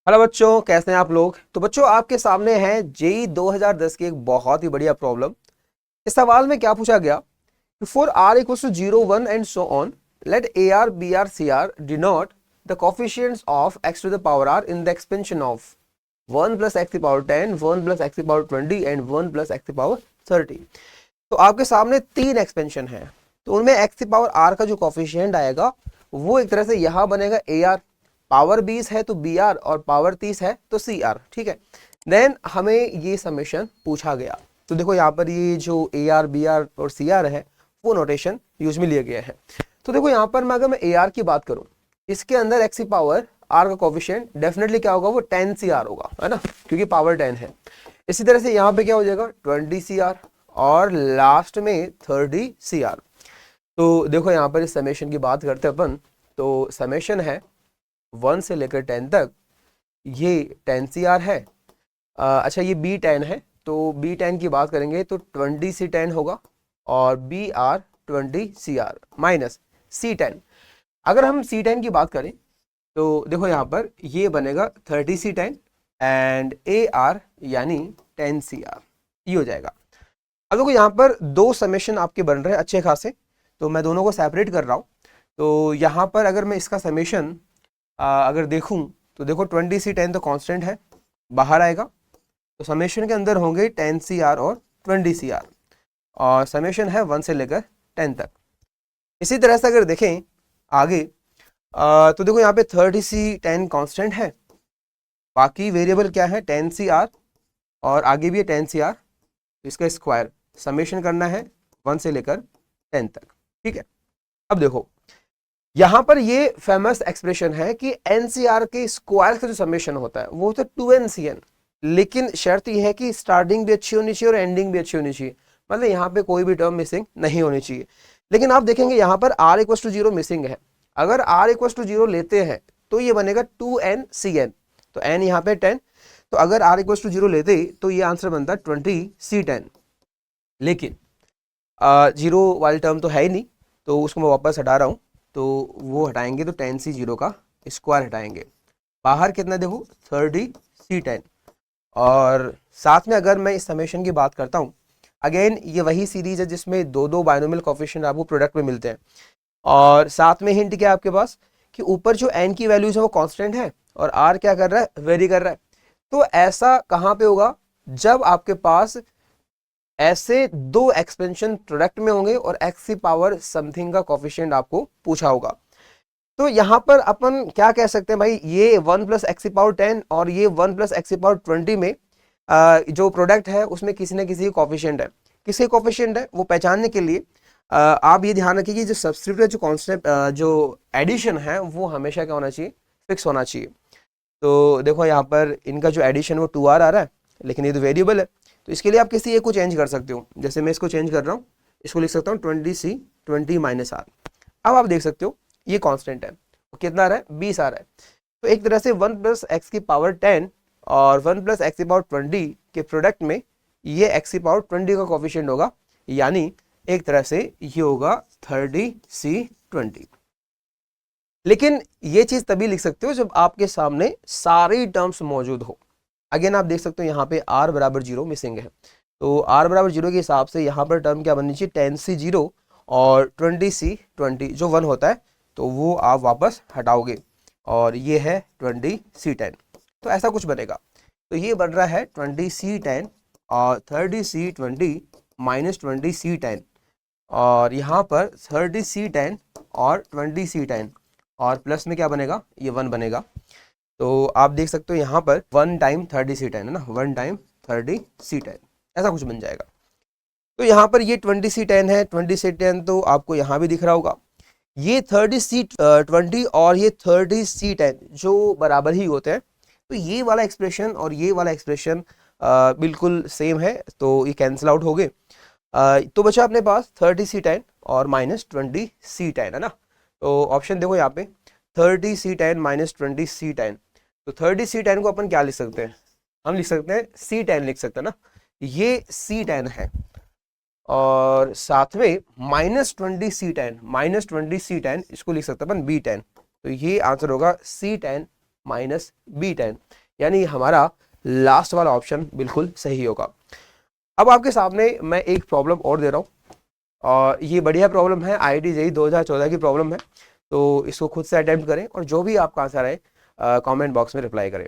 Hello बच्चों, कैसे हैं आप लोग। तो बच्चों, आपके सामने है जेई 2010 की एक बहुत ही बढ़िया प्रॉब्लम। इस सवाल में क्या पूछा गया, for r equals to 0 1 and so on let a r b r c r denote the coefficients of x to the power r in the expansion of 1 plus x की पावर 10, 1 प्लस एक्स की power 20 and 1 plus x की power 30। तो आपके सामने तीन expansion है, तो उनमें एक्स की पावर आर का जो कोफिशिएंट आएगा वो एक तरह से यहां बनेगा ए आर। पावर 20 है तो बी आर, और पावर 30 है तो सी आर। ठीक है, देन हमें ये समेशन पूछा गया। तो देखो यहाँ पर ये जो ए आर बी आर और सी आर है वो नोटेशन यूज में लिए गए हैं। तो देखो यहाँ पर अगर मैं ए आर की बात करूं, इसके अंदर एक्स की पावर आर का कोफिशिएंट डेफिनेटली क्या होगा, वो 10 सी आर होगा, है ना, क्योंकि पावर 10 है। इसी तरह से यहाँ पे क्या हो जाएगा 20 सी आर और लास्ट में 30 सी आर। तो देखो यहाँ पर इस समेशन की बात करते हैं अपन, तो समेशन है 1 से लेकर 10 तक, ये 10 सी आर है। अच्छा, ये बी 10 है, तो बी 10 की बात करेंगे तो 20 सी 10 होगा और B R 20 C R minus C 10। अगर हम सी 10 की बात करें तो देखो यहाँ पर ये बनेगा 30 सी 10 एंड ए आर यानी 10 सी आर, ये हो जाएगा। अब देखो यहाँ पर दो समेशन आपके बन रहे हैं अच्छे खासे, तो मैं दोनों को सेपरेट कर रहा हूँ। तो यहाँ पर अगर मैं इसका समेशन अगर देखूं तो देखो 20 सी 10 तो कांस्टेंट है, बाहर आएगा, तो समेशन के अंदर होंगे 10 सी आर और 20 सी आर, और समेशन है 1 से लेकर 10 तक। इसी तरह से अगर देखें आगे तो देखो यहाँ पे 30 सी 10 कांस्टेंट है, बाकी वेरिएबल क्या है 10 सी आर और आगे भी है 10 सी आर, इसका स्क्वायर समेशन करना है 1 से लेकर 10 तक। ठीक है, अब देखो यहां पर ये फेमस एक्सप्रेशन है कि एनसीआर के स्क्वायर का जो समेशन होता है वो होता है 2NCN, लेकिन शर्त यह है कि स्टार्टिंग भी अच्छी होनी चाहिए और एंडिंग भी अच्छी होनी चाहिए, मतलब यहाँ पे कोई भी टर्म मिसिंग नहीं होनी चाहिए। लेकिन आप देखेंगे यहाँ पर r इक्वल टू 0 मिसिंग है। अगर r इक्वल टू 0 लेते हैं तो ये बनेगा 2NCN, तो n यहाँ पे 10, तो अगर r इक्वल टू 0 लेते तो ये आंसर बनता 20C10। लेकिन 0 वाली टर्म तो है ही नहीं, तो उसको मैं वापस हटा रहा हूँ, तो वो हटाएंगे तो 10C0 का स्क्वायर हटाएंगे, बाहर कितना देखो 30C10। और साथ में अगर मैं इस समेशन की बात करता हूँ, अगेन ये वही सीरीज है जिसमें दो दो बायनोमियल कोफिशिएंट आपको प्रोडक्ट में मिलते हैं, और साथ में हिंट क्या है आपके पास कि ऊपर जो n की वैल्यूज है वो कांस्टेंट है और r क्या कर रहा है, वेरी कर रहा है। तो ऐसा कहाँ पे होगा, जब आपके पास ऐसे दो एक्सपेंशन प्रोडक्ट में होंगे और x की पावर समथिंग का कोफिशिएंट आपको पूछा होगा। तो यहां पर अपन क्या कह सकते हैं भाई, ये 1 प्लस एक्स की पावर 10 और ये 1 प्लस एक्स की पावर 20 में जो प्रोडक्ट है उसमें किसी न किसी कोफिशिएंट है। किसके कोफिशिएंट है वो पहचानने के लिए आप ये ध्यान रखिए कि जो सब्स्टिट्यूट जो कॉन्सेप्ट जो एडिशन है वो हमेशा क्या होना चाहिए, फिक्स होना चाहिए। तो देखो यहाँ पर इनका जो एडिशन वो 2r आ रहा है, लेकिन ये तो वेरिएबल है, तो इसके लिए आप किसी एक को चेंज कर सकते हो। जैसे मैं इसको चेंज कर रहा हूँ, इसको लिख सकता हूँ 20C 20 माइनस आर। अब आप देख सकते हो ये कांस्टेंट है, तो कितना आ रहा है 20 आ रहा है। तो एक तरह से 1 प्लस एक्स की पावर 10 और 1 प्लस एक्स की पावर 20 के प्रोडक्ट में ये एक्स की पावर 20 का कोफिशिएंट होगा, यानी एक तरह से ये होगा 30C20। लेकिन ये चीज तभी लिख सकते हो जब आपके सामने सारी टर्म्स मौजूद हो। अगेन आप देख सकते हो यहाँ पे r बराबर 0 मिसिंग है, तो r बराबर 0 के हिसाब से यहाँ पर टर्म क्या बननी चाहिए 10C0 और 20C20 जो 1 होता है तो वो आप वापस हटाओगे, और ये है 20C10, तो ऐसा कुछ बनेगा। तो ये बन रहा है 20C10 और 30C20 माइनस 20C10, और यहाँ पर 30C10 और 20C10 और प्लस में क्या बनेगा, ये 1 बनेगा। तो आप देख सकते हो यहाँ पर 1 टाइम 30C10 है ना, 1 टाइम 30C10 ऐसा कुछ बन जाएगा। तो यहाँ पर ये 20C10 है, 20C10 तो आपको यहाँ भी दिख रहा होगा। ये 30C20 और ये 30C10 जो बराबर ही होते हैं, तो ये वाला एक्सप्रेशन और ये वाला एक्सप्रेशन बिल्कुल सेम है, तो ये कैंसिल आउट हो गए। तो बचा अपने पास 30C10 और माइनस 20C10, है ना। तो ऑप्शन देखो यहाँ पे 30C10 माइनस 20C10, तो 30C10 को अपन क्या लिख सकते हैं, हम लिख सकते हैं C10 लिख सकते हैं ना, ये C10 है, और साथ में माइनस 20C10 इसको लिख सकते हैं अपन B10, तो ये आंसर होगा C10 माइनस B10, यानी हमारा लास्ट वाला ऑप्शन बिल्कुल सही होगा। अब आपके सामने मैं एक प्रॉब्लम और दे रहा हूँ, और ये बढ़िया प्रॉब्लम है, IIT JEE 2014 की प्रॉब्लम है, तो इसको खुद से अटेम्प्ट करें और जो भी आपका आंसर है कमेंट बॉक्स में रिप्लाई करें।